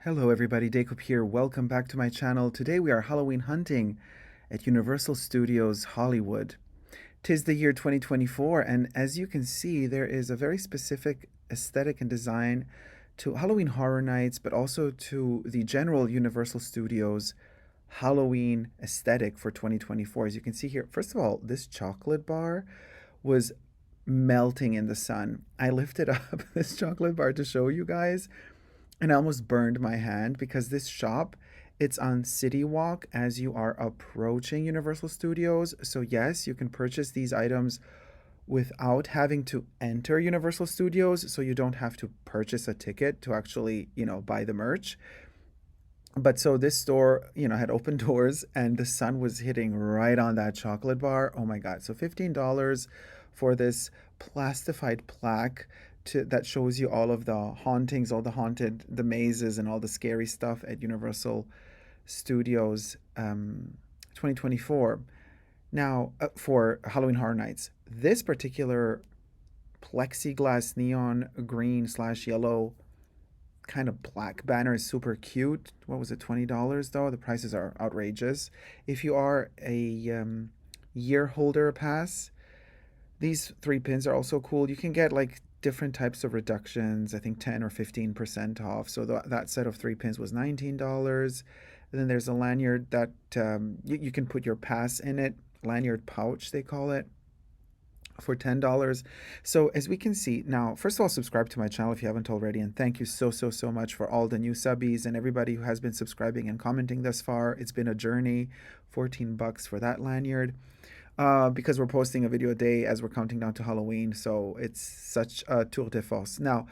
Hello everybody, Dacob here. Welcome back to my channel. Today we are Halloween hunting at Universal Studios Hollywood. Tis the year 2024, and as you can see, there is a very specific aesthetic and design to Halloween Horror Nights, but also to the general Universal Studios Halloween aesthetic for 2024. As you can see here, first of all, this chocolate bar was melting in the sun. I lifted up this chocolate bar to show you guys, and I almost burned my hand because this shop, it's on City Walk as you are approaching Universal Studios. So yes, you can purchase these items without having to enter Universal Studios, so you don't have to purchase a ticket to actually, buy the merch. But so this store, had open doors and the sun was hitting right on that chocolate bar. Oh my God. So $15 for this plastified plaque that shows you all of the hauntings, all the the mazes and all the scary stuff at Universal Studios 2024. Now, for Halloween Horror Nights, this particular plexiglass neon green slash yellow kind of black banner is super cute. What was it, $20 though? The prices are outrageous. If you are a year holder pass, these three pins are also cool. You can get like different types of reductions, I think 10 or 15% off. So that set of three pins was $19. And then there's a lanyard that you can put your pass in it, lanyard pouch, they call it, for $10. So as we can see now, first of all, subscribe to my channel if you haven't already, and thank you so much for all the new subbies and everybody who has been subscribing and commenting thus far. It's been a journey. 14 bucks for that lanyard. Because we're posting a video a day as we're counting down to Halloween, so it's such a tour de force. Now,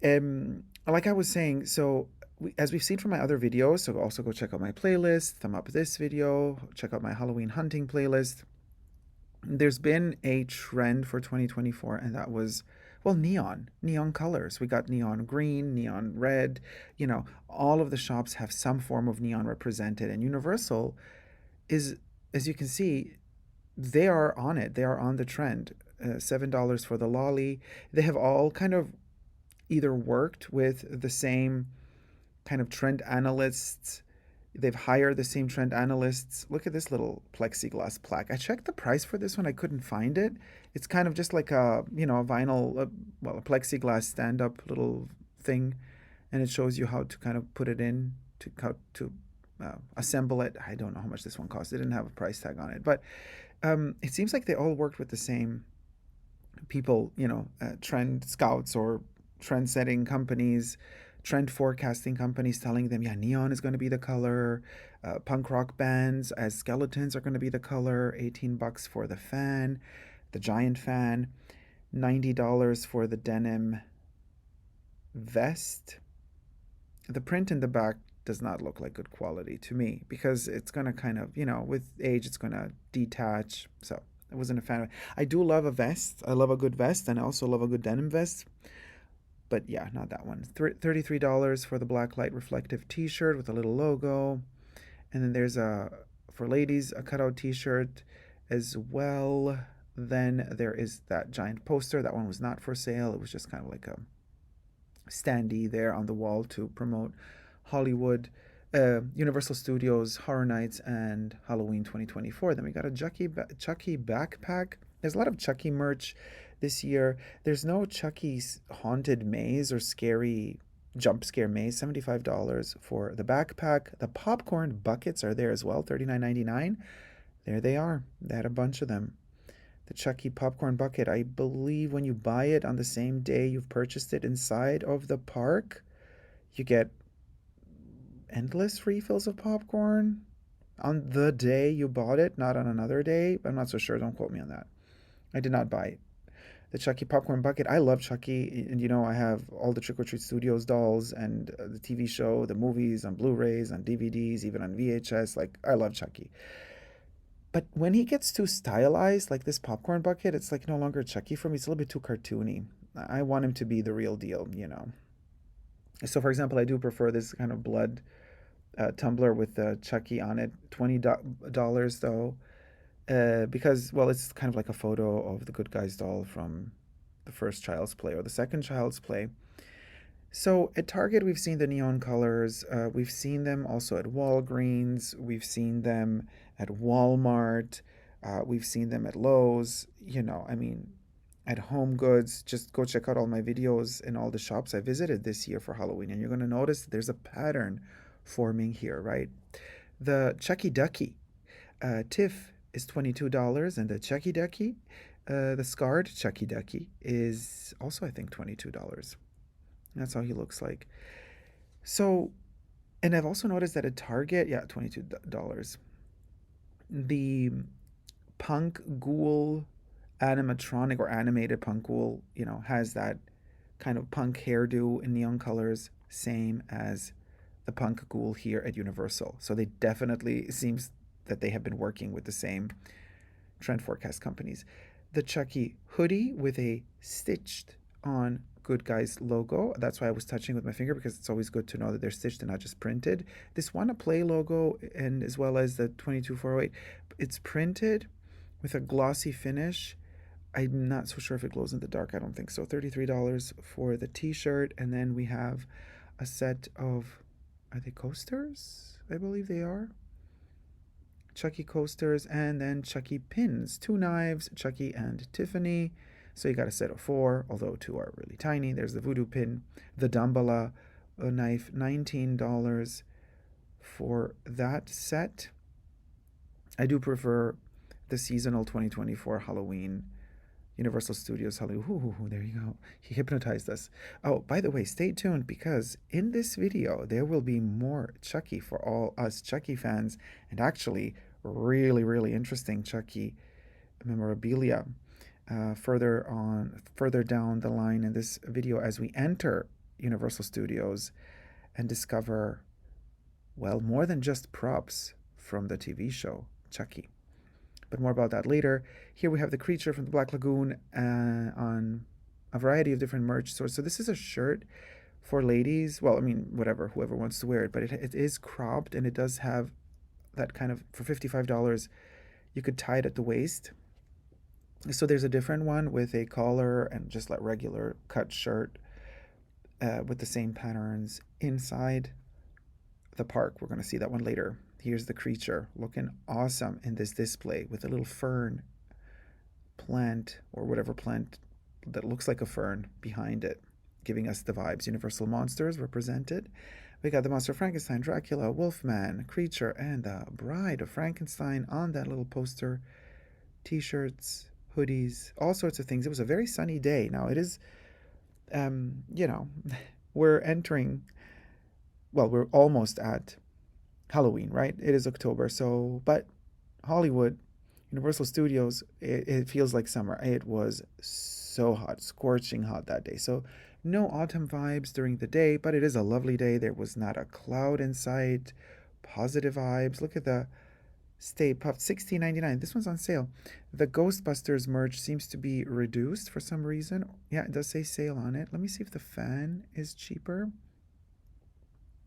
like I was saying, so as we've seen from my other videos, so also go check out my playlist, thumb up this video, check out my Halloween hunting playlist. There's been a trend for 2024, and that was, well, neon colors. We got neon green, neon red. All of the shops have some form of neon represented, and Universal is, as you can see, they are on it. They are on the trend. $7 for the lolly. They have all kind of either worked with the same kind of trend analysts. They've hired the same trend analysts. Look at this little plexiglass plaque. I checked the price for this one. I couldn't find it. It's kind of just like a vinyl, a plexiglass stand-up little thing, and it shows you how to kind of put it in to assemble it. I don't know how much this one cost. It didn't have a price tag on it, but it seems like they all worked with the same people, trend scouts or trend setting companies, trend forecasting companies telling them, yeah, neon is going to be the color. Punk rock bands as skeletons are going to be the color. 18 bucks for the fan, the giant fan. $90 for the denim vest. The print in the back does not look like good quality to me because it's going to kind of, with age, it's going to detach. So I wasn't a fan of it. I do love a vest. I love a good vest, and I also love a good denim vest. But yeah, not that one. $33 for the black light reflective t-shirt with a little logo. And then there's for ladies, a cutout t-shirt as well. Then there is that giant poster. That one was not for sale. It was just kind of like a standee there on the wall to promote Hollywood, Universal Studios Horror Nights and Halloween 2024. Then we got a Chucky backpack. There's a lot of Chucky merch this year. There's no Chucky's haunted maze or scary jump scare maze. $75 for the backpack. The popcorn buckets are there as well. $39.99. There they are. They had a bunch of them. The Chucky popcorn bucket, I believe when you buy it on the same day you've purchased it inside of the park, you get endless refills of popcorn on the day you bought it, not on another day. I'm not so sure. Don't quote me on that. I did not buy it. The Chucky popcorn bucket. I love Chucky, and I have all the Trick or Treat Studios dolls and the TV show, the movies on Blu-rays, on DVDs, even on VHS. Like, I love Chucky. But when he gets too stylized, like this popcorn bucket, it's like no longer Chucky for me. It's a little bit too cartoony. I want him to be the real deal. So, for example, I do prefer this kind of blood tumbler with Chucky on it. $20 though, because, well, it's kind of like a photo of the good guy's doll from the first Child's Play or the second Child's Play. So at Target, we've seen the neon colors. We've seen them also at Walgreens. We've seen them at Walmart. We've seen them at Lowe's. I mean, at HomeGoods. Just go check out all my videos in all the shops I visited this year for Halloween, and you're going to notice that there's a pattern forming here, right? The Chucky Ducky Tiff is $22, and the Chucky Ducky, the scarred Chucky Ducky, is also, I think, $22. That's how he looks like. So, and I've also noticed that at Target, yeah, $22. The punk ghoul animatronic or animated punk ghoul, has that kind of punk hairdo in neon colors, same as the punk ghoul here at Universal. So they definitely seems that they have been working with the same trend forecast companies. The Chucky hoodie with a stitched on Good Guys logo. That's why I was touching with my finger, because it's always good to know that they're stitched and not just printed. This Wanna Play logo, and as well as the 22408, it's printed with a glossy finish. I'm not so sure if it glows in the dark. I don't think so. $33 for the t-shirt. And then we have a set of, are they coasters? I believe they are. Chucky coasters, and then Chucky pins. Two knives, Chucky and Tiffany. So you got a set of four, although two are really tiny. There's the voodoo pin, the Dumbala knife, $19 for that set. I do prefer the seasonal 2024 Halloween Universal Studios Halloween. Ooh, there you go. He hypnotized us. Oh, by the way, stay tuned, because in this video there will be more Chucky for all us Chucky fans, and actually really, really interesting Chucky memorabilia further down the line in this video, as we enter Universal Studios and discover, well, more than just props from the TV show Chucky. But more about that later. Here we have the creature from the Black Lagoon on a variety of different merch stores. So this is a shirt for ladies. Well, I mean, whoever wants to wear it. But it is cropped, and it does have that kind of, for $55, you could tie it at the waist. So there's a different one with a collar and just like regular cut shirt with the same patterns inside the park. We're going to see that one later. Here's the creature looking awesome in this display with a little fern plant, or whatever plant that looks like a fern behind it, giving us the vibes. Universal monsters represented. We got the Monster of Frankenstein, Dracula, Wolfman, Creature, and the Bride of Frankenstein on that little poster. T-shirts, hoodies, all sorts of things. It was a very sunny day. Now it is, you know, we're entering, well, we're almost at Halloween, right? It is October, so, but Hollywood, Universal Studios, it feels like summer. It was so hot, scorching hot that day. So no autumn vibes during the day, but it is a lovely day. There was not a cloud in sight. Positive vibes. Look at the Stay Puft, $16.99. This one's on sale. The Ghostbusters merch seems to be reduced for some reason. Yeah, it does say sale on it. Let me see if the fan is cheaper.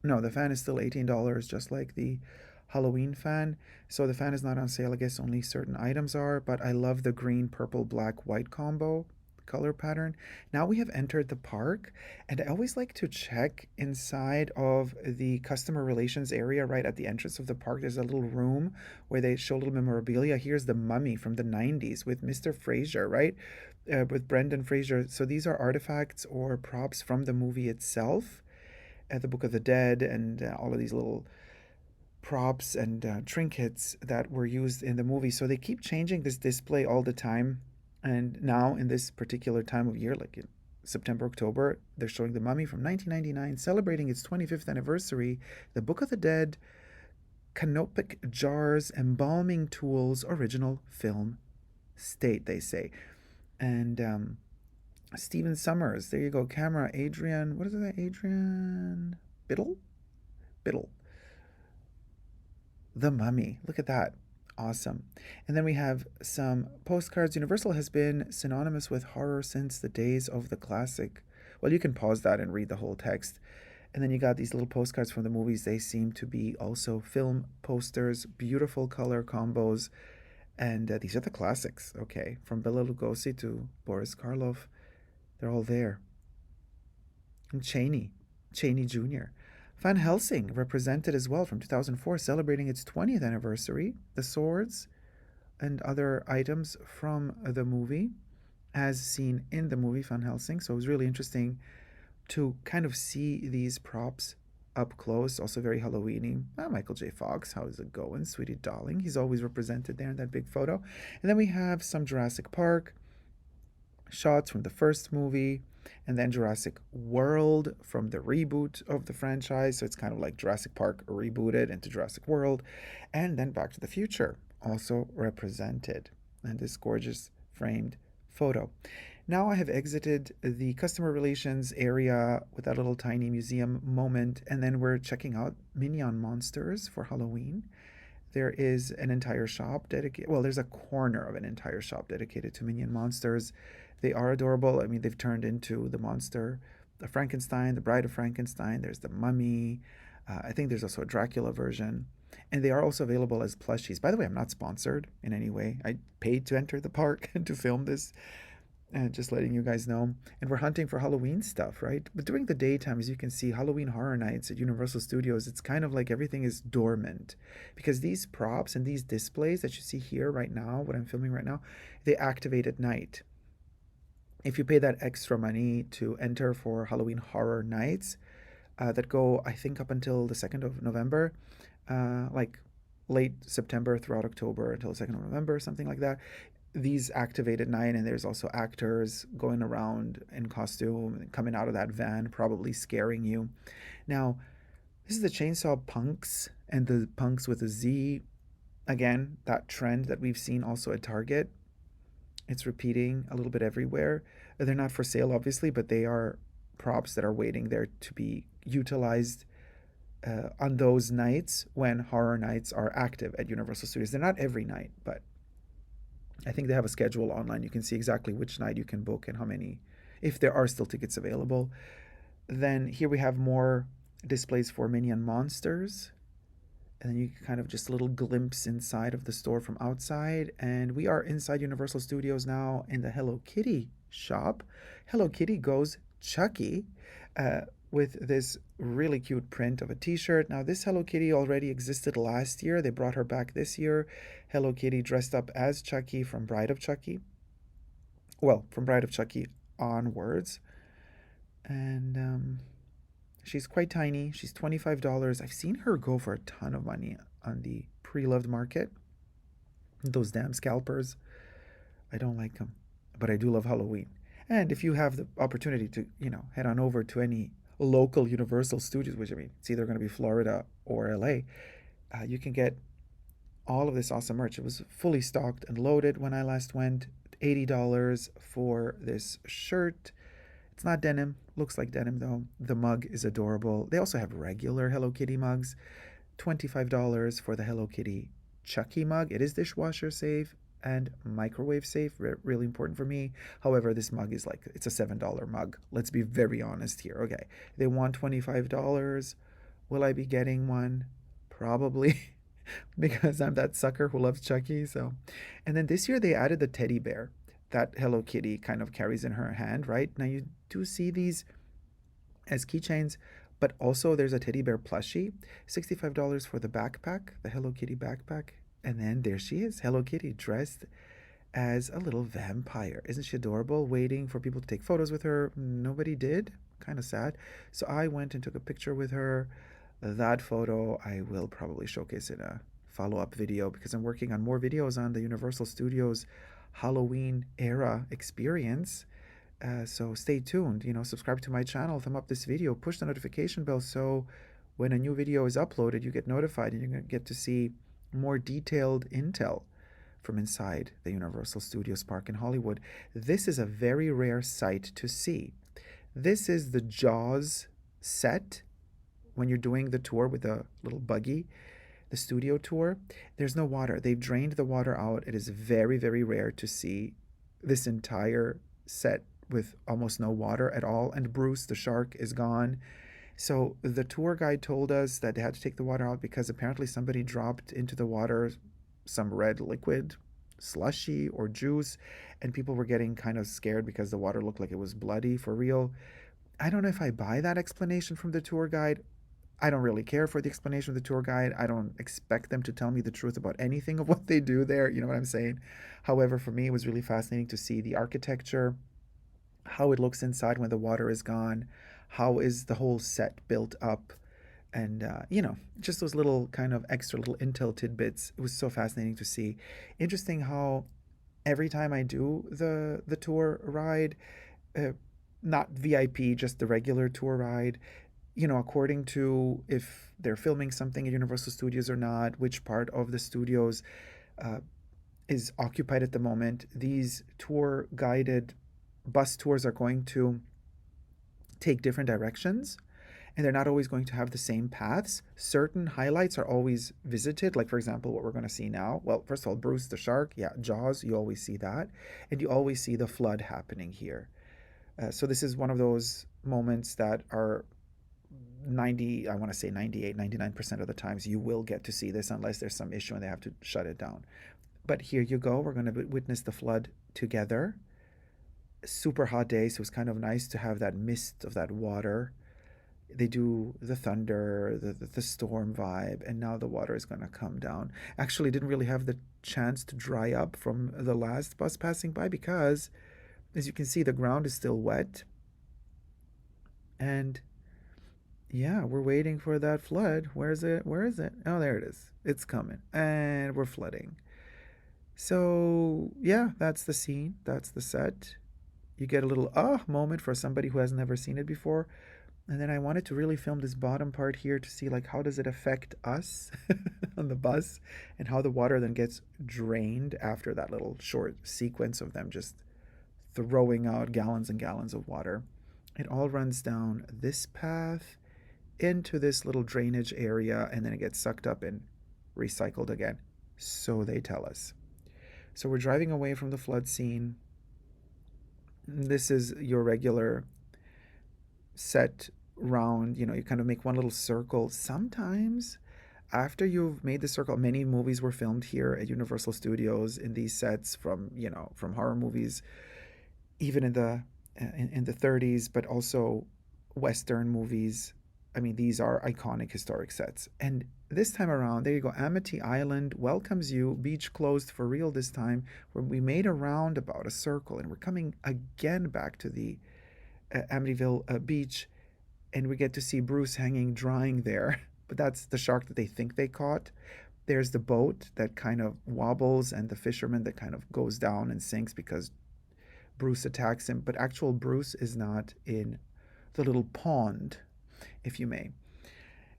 No, the fan is still $18, just like the Halloween fan. So the fan is not on sale. I guess only certain items are, but I love the green, purple, black, white combo color pattern. Now we have entered the park, and I always like to check inside of the customer relations area right at the entrance of the park. There's a little room where they show little memorabilia. Here's the mummy from the 90s with Mr. Fraser, right? With Brendan Fraser. So these are artifacts or props from the movie itself, the Book of the Dead, and all of these little props and trinkets that were used in the movie. So they keep changing this display all the time. And now, in this particular time of year, like in September, October, they're showing The Mummy from 1999, celebrating its 25th anniversary. The Book of the Dead, canopic jars, embalming tools, original film state, they say. And Stephen Summers, there you go. Camera, Adrian, what is that? Adrian Biddle? Biddle. The Mummy. Look at that. Awesome. And then we have some postcards. Universal has been synonymous with horror since the days of the classic. Well, you can pause that and read the whole text. And then you got these little postcards from the movies. They seem to be also film posters, beautiful color combos. And these are the classics, okay? From Bela Lugosi to Boris Karloff. They're all there. Cheney, Cheney Jr. Van Helsing, represented as well from 2004, celebrating its 20th anniversary. The swords and other items from the movie, as seen in the movie Van Helsing. So it was really interesting to kind of see these props up close. Also very Halloweeny. Michael J. Fox, how's it going, sweetie darling? He's always represented there in that big photo. And then we have some Jurassic Park shots from the first movie, and then Jurassic World from the reboot of the franchise. So it's kind of like Jurassic Park rebooted into Jurassic World, and then Back to the Future also represented in this gorgeous framed photo. Now I have exited the customer relations area with that little tiny museum moment, and then we're checking out Minion Monsters for Halloween. There is an entire shop dedicated, well, there's a corner of an entire shop dedicated to Minion Monsters. They are adorable. I mean, they've turned into the monster, the Frankenstein, the Bride of Frankenstein. There's the Mummy. I think there's also a Dracula version. And they are also available as plushies. By the way, I'm not sponsored in any way. I paid to enter the park and to film this. Just letting you guys know. And we're hunting for Halloween stuff, right? But during the daytime, as you can see, Halloween Horror Nights at Universal Studios, it's kind of like everything is dormant. Because these props and these displays that you see here right now, what I'm filming right now, they activate at night. If you pay that extra money to enter for Halloween Horror Nights, that go, I think, up until the 2nd of November, like late September throughout October until the 2nd of November, something like that. These activate at night, and there's also actors going around in costume and coming out of that van, probably scaring you. Now, this is the Chainsaw Punks and the Punks with a Z. Again, that trend that we've seen also at Target. It's repeating a little bit everywhere. They're not for sale, obviously, but they are props that are waiting there to be utilized on those nights when horror nights are active at Universal Studios. They're not every night, but I think they have a schedule online. You can see exactly which night you can book and how many, if there are still tickets available. Then here we have more displays for Minion Monsters. And then you kind of just a little glimpse inside of the store from outside. And we are inside Universal Studios now in the Hello Kitty shop. Hello Kitty goes Chucky with this really cute print of a t-shirt. Now this Hello Kitty already existed last year. They brought her back this year. Hello Kitty dressed up as Chucky from Bride of Chucky. Well, from Bride of Chucky onwards. And she's quite tiny. She's $25. I've seen her go for a ton of money on the pre-loved market. Those damn scalpers. I don't like them. But I do love Halloween. And if you have the opportunity to, head on over to any local Universal Studios, which I mean, it's either going to be Florida or LA, you can get all of this awesome merch. It was fully stocked and loaded when I last went. $80 for this shirt. It's not denim. Looks like denim though. The mug is adorable. They also have regular Hello Kitty mugs. $25 for the Hello Kitty Chucky mug. It is dishwasher safe and microwave safe. Really important for me. However, this mug is like, it's a $7 mug. Let's be very honest here. Okay. They want $25. Will I be getting one? Probably. Because I'm that sucker who loves Chucky. So, and then this year they added the teddy bear that Hello Kitty kind of carries in her hand, right? Now you do see these as keychains, but also there's a teddy bear plushie, $65 for the backpack, the Hello Kitty backpack. And then there she is, Hello Kitty dressed as a little vampire. Isn't she adorable? Waiting for people to take photos with her. Nobody did. Kind of sad. So I went and took a picture with her. That photo I will probably showcase in a follow-up video because I'm working on more videos on the Universal Studios Halloween era experience. So stay tuned, subscribe to my channel, thumb up this video, push the notification bell so when a new video is uploaded, you get notified and you're going to get to see more detailed intel from inside the Universal Studios park in Hollywood. This is a very rare sight to see. This is the Jaws set when you're doing the tour with the little buggy, the studio tour. There's no water. They've drained the water out. It is very, very rare to see this entire set with almost no water at all. And Bruce, the shark, is gone. So the tour guide told us that they had to take the water out because apparently somebody dropped into the water some red liquid, slushy or juice, and people were getting kind of scared because the water looked like it was bloody for real. I don't know if I buy that explanation from the tour guide. I don't really care for the explanation of the tour guide. I don't expect them to tell me the truth about anything of what they do there. You know what I'm saying? However, for me, it was really fascinating to see the architecture, how it looks inside when the water is gone, how is the whole set built up, and just those little kind of extra little intel tidbits. It was so fascinating to see. Interesting how every time I do the tour ride, uh, not VIP, just the regular tour ride, according to if they're filming something at Universal Studios or not, which part of the studios uh, is occupied at the moment, these tour guided bus tours are going to take different directions, and they're not always going to have the same paths. Certain highlights are always visited, like, for example, what we're going to see now. Well, first of all, Bruce the shark, yeah, Jaws, you always see that. And you always see the flood happening here. So this is one of those moments that are 90, I want to say 98, 99% of the times you will get to see this unless there's some issue and they have to shut it down. But here you go. We're going to witness the flood together. Super hot day, so it's kind of nice to have that mist of that water. They do the thunder, the storm vibe, and now the water is going to come down. Actually, didn't really have the chance to dry up from the last bus passing by because, as you can see, the ground is still wet. And yeah, we're waiting for that flood. Where is it? Where is it? Oh, there it is. It's coming. And we're flooding. So, yeah, that's the scene. That's the set. You get a little moment for somebody who has never seen it before. And then I wanted to really film this bottom part here to see like how does it affect us on the bus and how the water then gets drained after that little short sequence of them just throwing out gallons and gallons of water. It all runs down this path into this little drainage area and then it gets sucked up and recycled again. So they tell us. So we're driving away from the flood scene. This is your regular set round, you kind of make one little circle. Sometimes after you've made the circle, many movies were filmed here at Universal Studios in these sets from, from horror movies, even in the 30s, but also Western movies. I mean, these are iconic historic sets. And this time around, there you go. Amity Island welcomes you. Beach closed for real this time. Where we made a roundabout, a circle, and we're coming again back to the Amityville beach, and we get to see Bruce hanging, drying there. But that's the shark that they think they caught. There's the boat that kind of wobbles, and the fisherman that kind of goes down and sinks because Bruce attacks him. But actual Bruce is not in the little pond, if you may.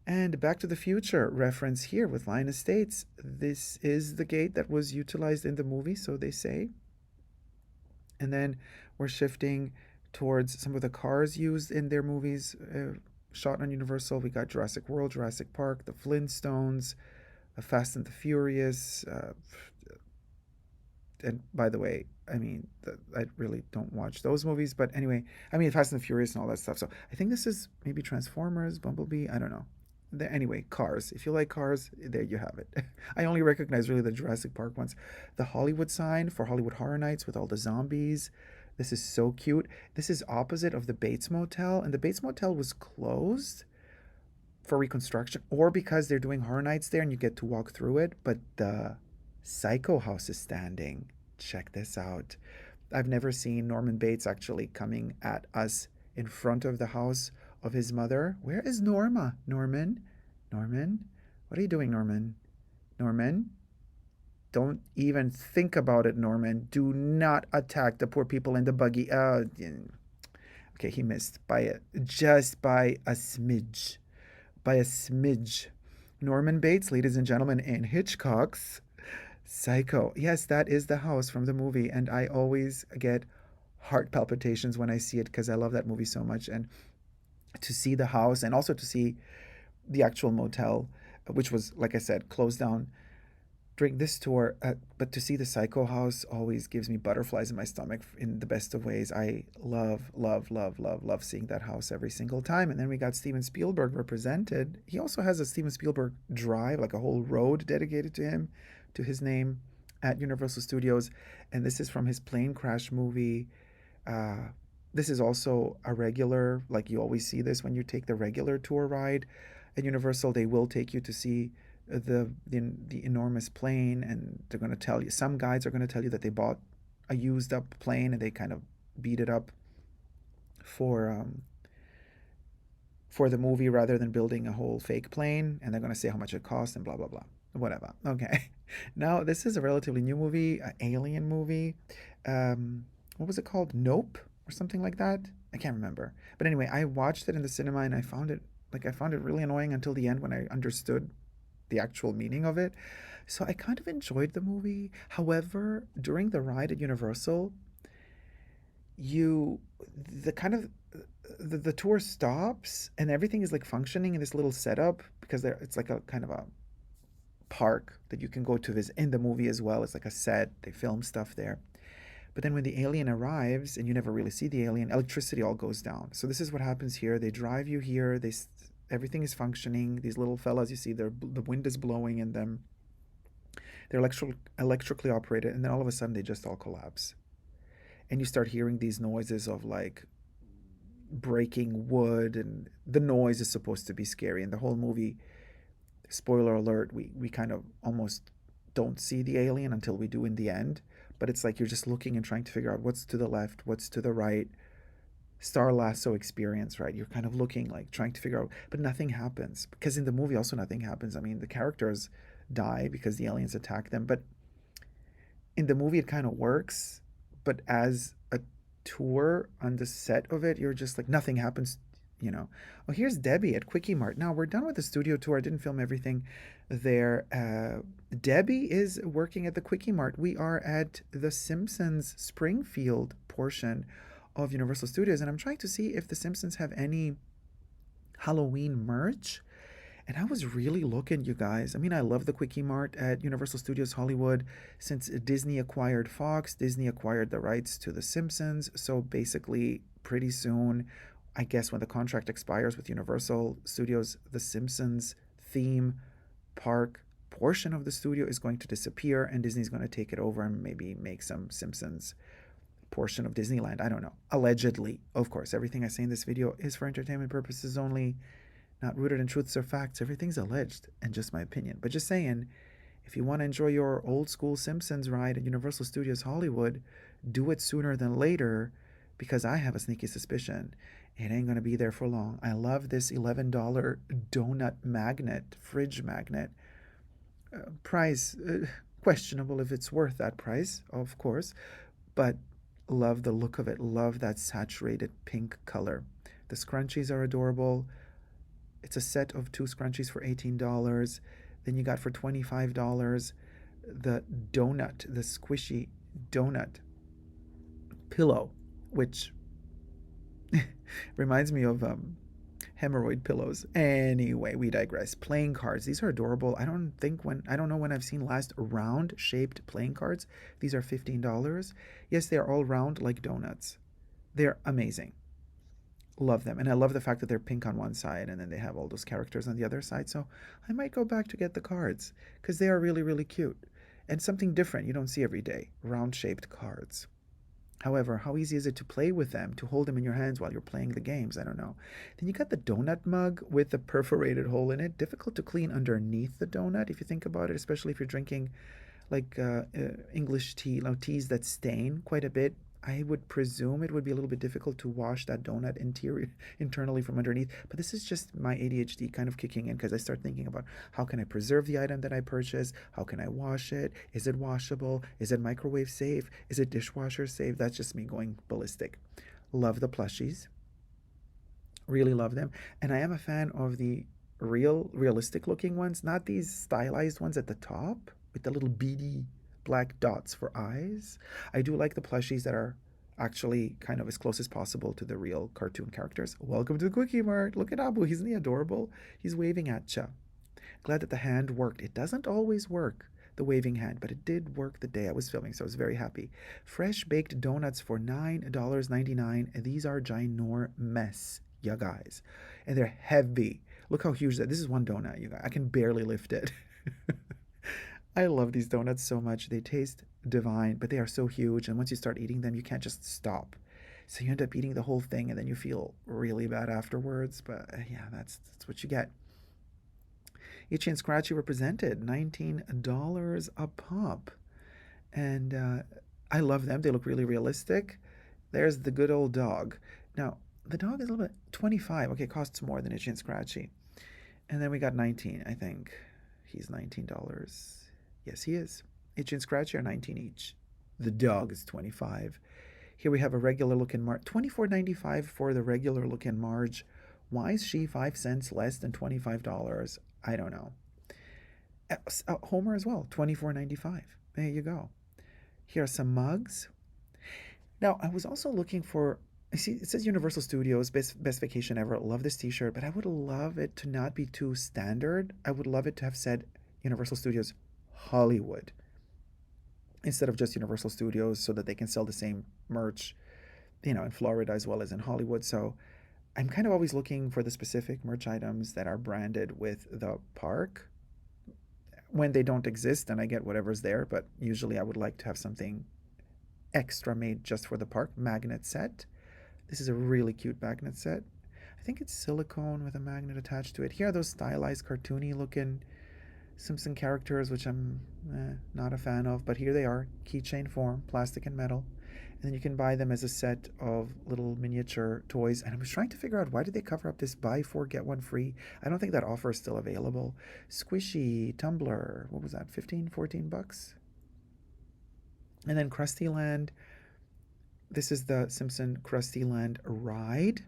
And Back to the Future reference here with Line Estates. This is the gate that was utilized in the movie, so they say. And then we're shifting towards some of the cars used in their movies shot on Universal. We got Jurassic World, Jurassic Park, the Flintstones, Fast and the Furious. And by the way, I mean, I really don't watch those movies, but anyway, I mean, Fast and the Furious and all that stuff. So I think this is maybe Transformers, Bumblebee. I don't know. Anyway, cars. If you like cars, there you have it. I only recognize really the Jurassic Park ones. The Hollywood sign for Hollywood Horror Nights with all the zombies. This is so cute. This is opposite of the Bates Motel, and the Bates Motel was closed for reconstruction or because they're doing Horror Nights there and you get to walk through it. But the Psycho House is standing. Check this out. I've never seen Norman Bates actually coming at us in front of the house of his mother. Where is Norma? Norman? Norman? What are you doing, Norman? Norman? Don't even think about it, Norman. Do not attack the poor people in the buggy. Okay, he missed just by a smidge. By a smidge. Norman Bates, ladies and gentlemen, in Hitchcock's Psycho. Yes, that is the house from the movie, and I always get heart palpitations when I see it because I love that movie so much. And to see the house and also to see the actual motel, which was, like I said, closed down during this tour, but to see the Psycho House always gives me butterflies in my stomach in the best of ways. I love, love, love, love, love seeing that house every single time. And then we got Steven Spielberg represented. He also has a Steven Spielberg drive, like a whole road dedicated to him, to his name at Universal Studios. And this is from his plane crash movie. This is also a regular, like you always see this when you take the regular tour ride at Universal. They will take you to see the enormous plane, and they're going to tell you. Some guides are going to tell you that they bought a used up plane and they kind of beat it up for for the movie rather than building a whole fake plane, and they're going to say how much it costs and blah blah blah. Whatever. Okay. Now this is a relatively new movie, an alien movie. What was it called? Nope or something like that. I can't remember. But anyway, I watched it in the cinema and I found it really annoying until the end when I understood the actual meaning of it. So I kind of enjoyed the movie. However, during the ride at Universal, you the kind of the tour stops and everything is like functioning in this little setup because there it's like a kind of a park that you can go to visit in the movie as well. It's like a set. They film stuff there. But then when the alien arrives and you never really see the alien, electricity all goes down. So this is what happens here. They drive you here. Everything is functioning. These little fellas, you see, the wind is blowing in them. They're electrically operated, and then all of a sudden they just all collapse. And you start hearing these noises of like breaking wood, and the noise is supposed to be scary. And the whole movie, spoiler alert, we kind of almost don't see the alien until we do in the end. But it's like you're just looking and trying to figure out what's to the left, what's to the right. Star Lasso experience, right? You're kind of looking like trying to figure out, but nothing happens because in the movie also nothing happens. I mean, the characters die because the aliens attack them, but in the movie it kind of works, but as a tour on the set of it, you're just like nothing happens, you know. Oh, here's Debbie at Quickie Mart. Now we're done with the studio tour. I didn't film everything there. Debbie is working at the Quickie Mart. We are at the Simpsons Springfield portion of Universal Studios, and I'm trying to see if the Simpsons have any Halloween merch. And I was really looking, you guys. I mean, I love the Quickie Mart at Universal Studios Hollywood. Since Disney acquired Fox, Disney acquired the rights to The Simpsons. So basically, pretty soon, I guess when the contract expires with Universal Studios, The Simpsons theme park portion of the studio is going to disappear, and Disney's going to take it over and maybe make some Simpsons portion of Disneyland. I don't know. Allegedly. Of course, everything I say in this video is for entertainment purposes only, not rooted in truths or facts. Everything's alleged and just my opinion. But just saying, if you want to enjoy your old school Simpsons ride at Universal Studios Hollywood, do it sooner than later because I have a sneaky suspicion it ain't going to be there for long. I love this $11 donut magnet, fridge magnet. Price, questionable if it's worth that price, of course, but love the look of it. Love that saturated pink color. The scrunchies are adorable. It's a set of two scrunchies for $18. Then you got for $25 the donut, the squishy donut pillow, which reminds me of hemorrhoid pillows. Anyway, we digress. Playing cards. These are adorable. I don't know when I've seen last round shaped playing cards. These are $15. Yes, they are all round like donuts. They're amazing. Love them. And I love the fact that they're pink on one side and then they have all those characters on the other side. So I might go back to get the cards because they are really, really cute. And something different you don't see every day. Round shaped cards. However, how easy is it to play with them, to hold them in your hands while you're playing the games? I don't know. Then you got the donut mug with the perforated hole in it. Difficult to clean underneath the donut if you think about it, especially if you're drinking like English tea, teas that stain quite a bit. I would presume it would be a little bit difficult to wash that donut internally from underneath. But this is just my ADHD kind of kicking in because I start thinking about how can I preserve the item that I purchase? How can I wash it? Is it washable? Is it microwave safe? Is it dishwasher safe? That's just me going ballistic. Love the plushies. Really love them. And I am a fan of the realistic looking ones, not these stylized ones at the top with the little beady black dots for eyes. I do like the plushies that are actually kind of as close as possible to the real cartoon characters. Welcome to the Quickie Mart. Look at Abu. Isn't he adorable? He's waving at ya. Glad that the hand worked. It doesn't always work, the waving hand, but it did work the day I was filming, so I was very happy. Fresh baked donuts for $9.99. These are ginormous, you guys. And they're heavy. Look how huge that. This is one donut, you guys. I can barely lift it. I love these donuts so much. They taste divine, but they are so huge. And once you start eating them, you can't just stop. So you end up eating the whole thing and then you feel really bad afterwards. But yeah, that's what you get. Itchy and Scratchy represented $19 a pop. And I love them. They look really realistic. There's the good old dog. Now, the dog is a little bit 25. Okay, costs more than Itchy and Scratchy. And then we got 19, I think. He's $19. Yes, he is. Itchy and Scratchy are 19 each. The dog is 25. Here we have a regular looking Marge. 24.95 for the regular looking Marge. Why is she 5 cents less than $25? I don't know. Homer as well, 24.95. There you go. Here are some mugs. Now, I was also looking for. I see it says Universal Studios, best vacation ever. Love this t shirt, but I would love it to not be too standard. I would love it to have said Universal Studios Hollywood instead of just Universal Studios so that they can sell the same merch, in Florida as well as in Hollywood. So I'm kind of always looking for the specific merch items that are branded with the park. When they don't exist, then I get whatever's there, but usually I would like to have something extra made just for the park. Magnet set. This is a really cute magnet set. I think it's silicone with a magnet attached to it. Here are those stylized, cartoony looking Simpson characters, which I'm not a fan of, but here they are, keychain form, plastic and metal. And then you can buy them as a set of little miniature toys. And I was trying to figure out, why did they cover up this buy four, get one free? I don't think that offer is still available. Squishy, Tumbler, what was that, 15, 14 bucks? And then Krusty Land. This is the Simpson Krusty Land ride.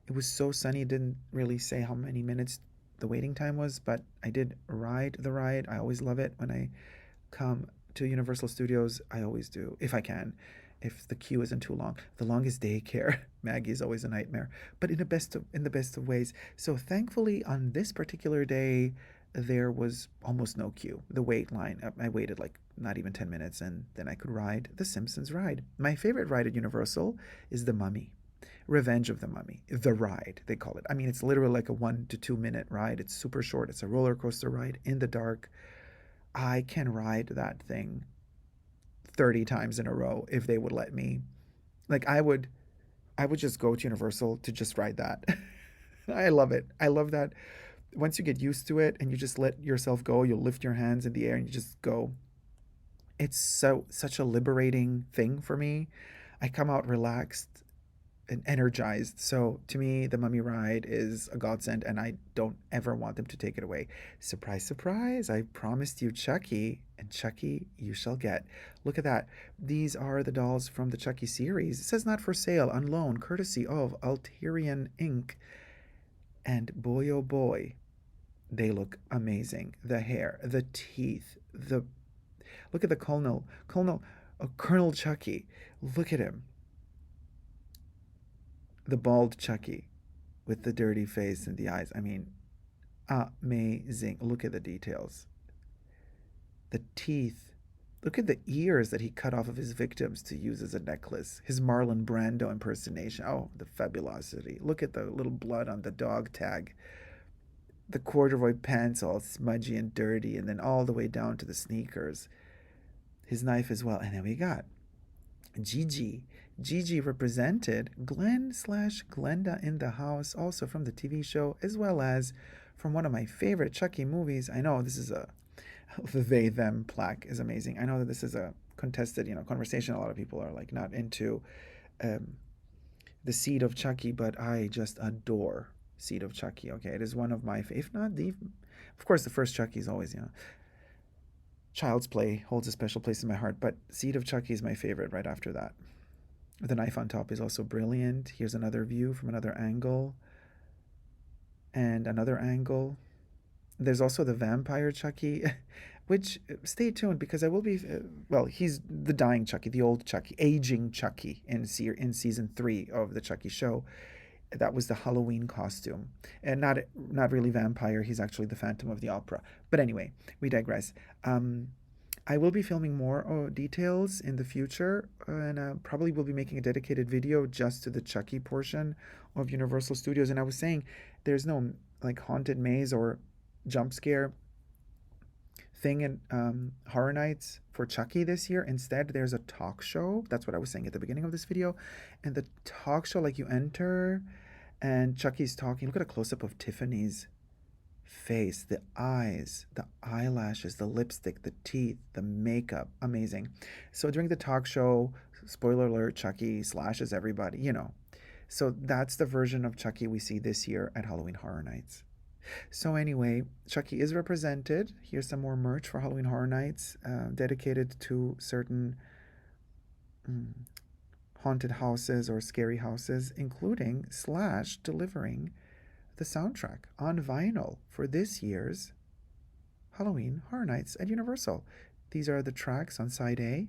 It was so sunny, it didn't really say how many minutes the waiting time was, but I did ride the ride. I always love it when I come to Universal Studios. I always do, if I can, if the queue isn't too long. The longest daycare, Maggie, is always a nightmare, but in the best of ways. So thankfully, on this particular day, there was almost no queue. The wait line, I waited like not even 10 minutes, and then I could ride the Simpsons ride. My favorite ride at Universal is the Mummy. Revenge of the Mummy, the ride, they call it. I mean, it's literally like a 1 to 2 minute ride. It's super short. It's a roller coaster ride in the dark. I can ride that thing 30 times in a row if they would let me. Like I would just go to Universal to just ride that. I love it. I love that. Once you get used to it and you just let yourself go, you'll lift your hands in the air and you just go. It's such a liberating thing for me. I come out relaxed and energized. So to me, the Mummy ride is a godsend, and I don't ever want them to take it away. Surprise, surprise! I promised you Chucky, and Chucky you shall get. Look at that. These are the dolls from the Chucky series. It says not for sale, on loan, courtesy of Alterian Inc. And boy, oh boy, they look amazing. The hair, the teeth, the look at the Colonel Chucky. Look at him. The bald Chucky with the dirty face and the eyes. I mean, amazing. Look at the details. The teeth. Look at the ears that he cut off of his victims to use as a necklace. His Marlon Brando impersonation. Oh, the fabulosity. Look at the little blood on the dog tag. The corduroy pants all smudgy and dirty, and then all the way down to the sneakers. His knife as well. And then we got Gigi. Gigi represented Glenn/Glenda in the house, also from the TV show, as well as from one of my favorite Chucky movies. I know this is the they them plaque is amazing. I know that this is a contested, conversation. A lot of people are like not into the Seed of Chucky, but I just adore Seed of Chucky. Okay, it is one of my, if not the, of course, the first Chucky is always, Child's Play holds a special place in my heart, but Seed of Chucky is my favorite right after that. The knife on top is also brilliant. Here's another view from another angle. And another angle. There's also the vampire Chucky, which, stay tuned because I will be, he's the dying Chucky, the old Chucky, aging Chucky in season 3 of the Chucky show. That was the Halloween costume. And not really vampire, he's actually the Phantom of the Opera. But anyway, we digress. I will be filming more details in the future, and probably will be making a dedicated video just to the Chucky portion of Universal Studios. And I was saying, there's no like haunted maze or jump scare thing in Horror Nights for Chucky this year. Instead, there's a talk show. That's what I was saying at the beginning of this video. And the talk show, like you enter and Chucky's talking. Look at a close up of Tiffany's face, the eyes, the eyelashes, the lipstick, the teeth, the makeup. Amazing. So during the talk show, spoiler alert, Chucky slashes everybody, you know. So that's the version of Chucky we see this year at Halloween Horror Nights. So anyway, Chucky is represented. Here's some more merch for Halloween Horror Nights, dedicated to certain mm, haunted houses or scary houses, including Slash delivering the soundtrack on vinyl for this year's Halloween Horror Nights at Universal. These are the tracks on side A,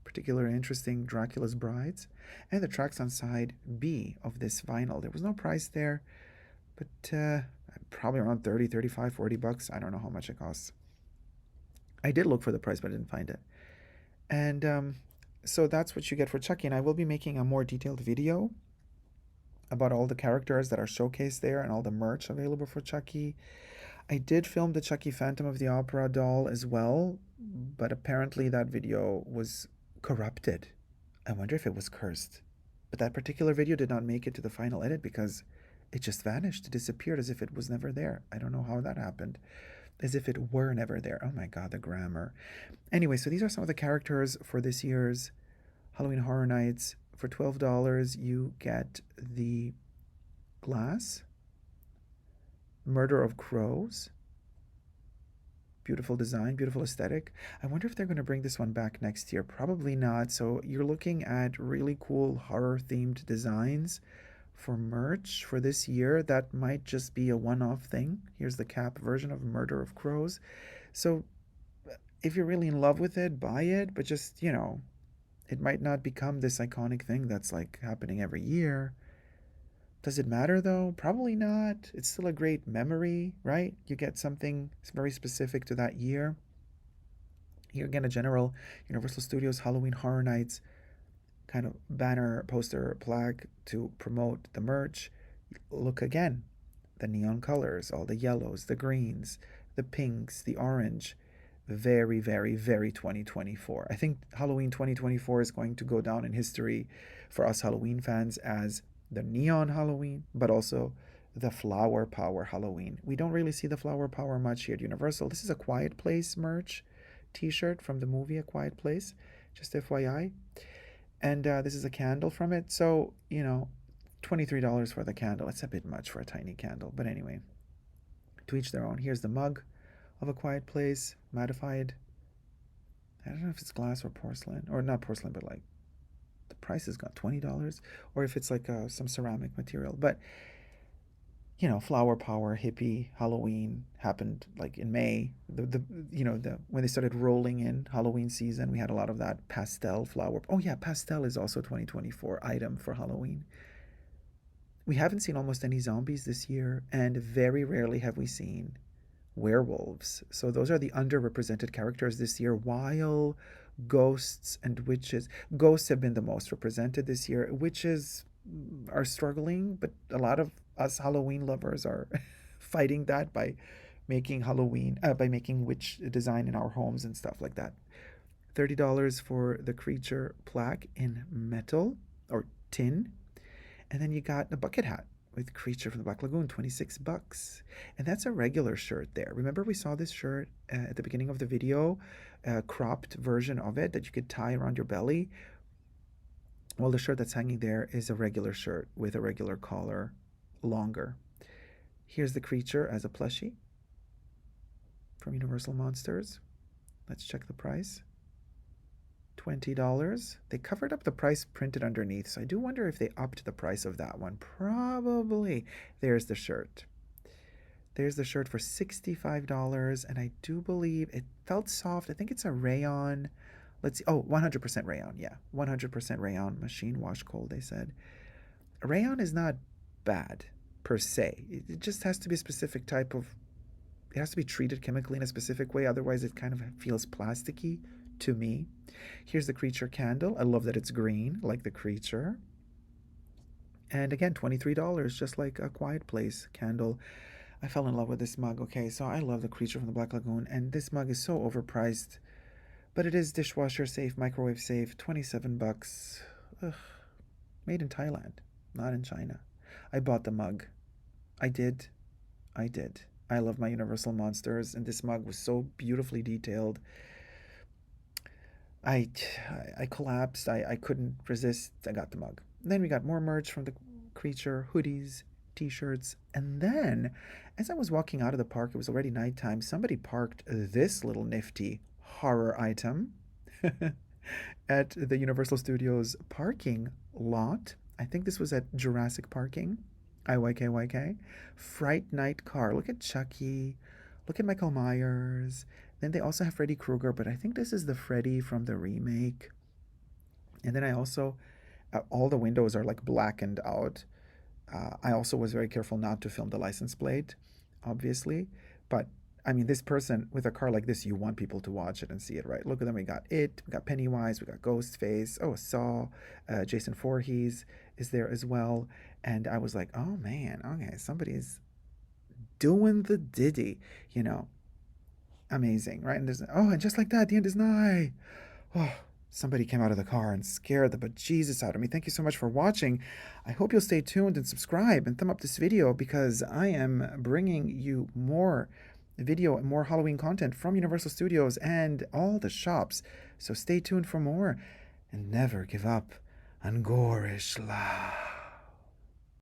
particularly interesting Dracula's Brides, and the tracks on side B of this vinyl. There was no price there, but probably around 30, 35, 40 bucks. I don't know how much it costs. I did look for the price, but I didn't find it. And so that's what you get for Chucky. And I will be making a more detailed video about all the characters that are showcased there and all the merch available for Chucky. I did film the Chucky Phantom of the Opera doll as well, but apparently that video was corrupted. I wonder if it was cursed. But that particular video did not make it to the final edit because it just vanished. It disappeared as if it was never there. I don't know how that happened. As if it were never there. Oh my god, the grammar. Anyway, so these are some of the characters for this year's Halloween Horror Nights. For $12, you get the glass, Murder of Crows. Beautiful design, beautiful aesthetic. I wonder if they're going to bring this one back next year. Probably not. So you're looking at really cool horror-themed designs for merch for this year. That might just be a one-off thing. Here's the cap version of Murder of Crows. So if you're really in love with it, buy it. But just, you know, it might not become this iconic thing that's like happening every year. Does it matter though? Probably not. It's still a great memory, right? You get something very specific to that year. Here again, a general Universal Studios Halloween Horror Nights kind of banner, poster, plaque to promote the merch. Look again, the neon colors, all the yellows, the greens, the pinks, the orange. Very, very, very 2024. I think Halloween 2024 is going to go down in history for us Halloween fans as the neon Halloween, but also the flower power Halloween. We don't really see the flower power much here at Universal. This is a Quiet Place merch t-shirt from the movie A Quiet Place, just FYI. And this is a candle from it. So, you know, $23 for the candle. It's a bit much for a tiny candle. But anyway, to each their own. Here's the mug of A Quiet Place, mattified. I don't know if it's glass or porcelain, or not porcelain, but like the price has got $20, or if it's like some ceramic material. But you know, flower power, hippie, Halloween happened like in May. The you know, the when they started rolling in Halloween season, we had a lot of that pastel flower. Oh yeah, pastel is also a 2024 item for Halloween. We haven't seen almost any zombies this year, and very rarely have we seen werewolves. So those are the underrepresented characters this year, while ghosts and witches. Ghosts have been the most represented this year. Witches are struggling, but a lot of us Halloween lovers are fighting that by making by making witch design in our homes and stuff like that. $30 for the creature plaque in metal or tin. And then you got a bucket hat with Creature from the Black Lagoon, 26 bucks. And that's a regular shirt there. Remember we saw this shirt at the beginning of the video, a cropped version of it that you could tie around your belly? Well, the shirt that's hanging there is a regular shirt with a regular collar, longer. Here's the creature as a plushie from Universal Monsters. Let's check the price. $20. They covered up the price printed underneath, so I do wonder if they upped the price of that one. Probably. There's the shirt. There's the shirt for $65, and I do believe it felt soft. I think it's a rayon. Let's see. Oh, 100% rayon. Yeah, 100% rayon. Machine wash cold, they said. Rayon is not bad, per se. It just has to be a specific type of... It has to be treated chemically in a specific way, otherwise it kind of feels plasticky to me. Here's the creature candle. I love that it's green, like the creature. And again, $23, just like A Quiet Place candle. I fell in love with this mug. Okay, so I love the creature from the Black Lagoon, and this mug is so overpriced, but it is dishwasher safe, microwave safe, 27 bucks. Ugh, made in Thailand, not in China. I bought the mug. I did. I did. I love my Universal Monsters, and this mug was so beautifully detailed. I, I collapsed. I couldn't resist. I got the mug. Then we got more merch from the creature, hoodies, t-shirts, and then as I was walking out of the park, it was already nighttime. Somebody parked this little nifty horror item at the Universal Studios parking lot. I think this was at Jurassic Parking. IYKYK. Fright Night car. Look at Chucky. Look at Michael Myers. Then they also have Freddy Krueger, but I think this is the Freddy from the remake. And then I also, all the windows are like blackened out. I also was very careful not to film the license plate, obviously. But I mean, this person with a car like this, you want people to watch it and see it, right? Look at them. We got It, we got Pennywise, we got Ghostface. Oh, Saw, Jason Voorhees is there as well. And I was like, oh man, okay, somebody's doing the Diddy, you know, amazing, right? And there's, oh, and just like that, the end is nigh. Oh, somebody came out of the car and scared the bejesus out of me. Thank you so much for watching. I hope you'll stay tuned and subscribe and thumb up this video because I am bringing you more video and more Halloween content from Universal Studios and all the shops. So stay tuned for more and never give up on Gorish Love.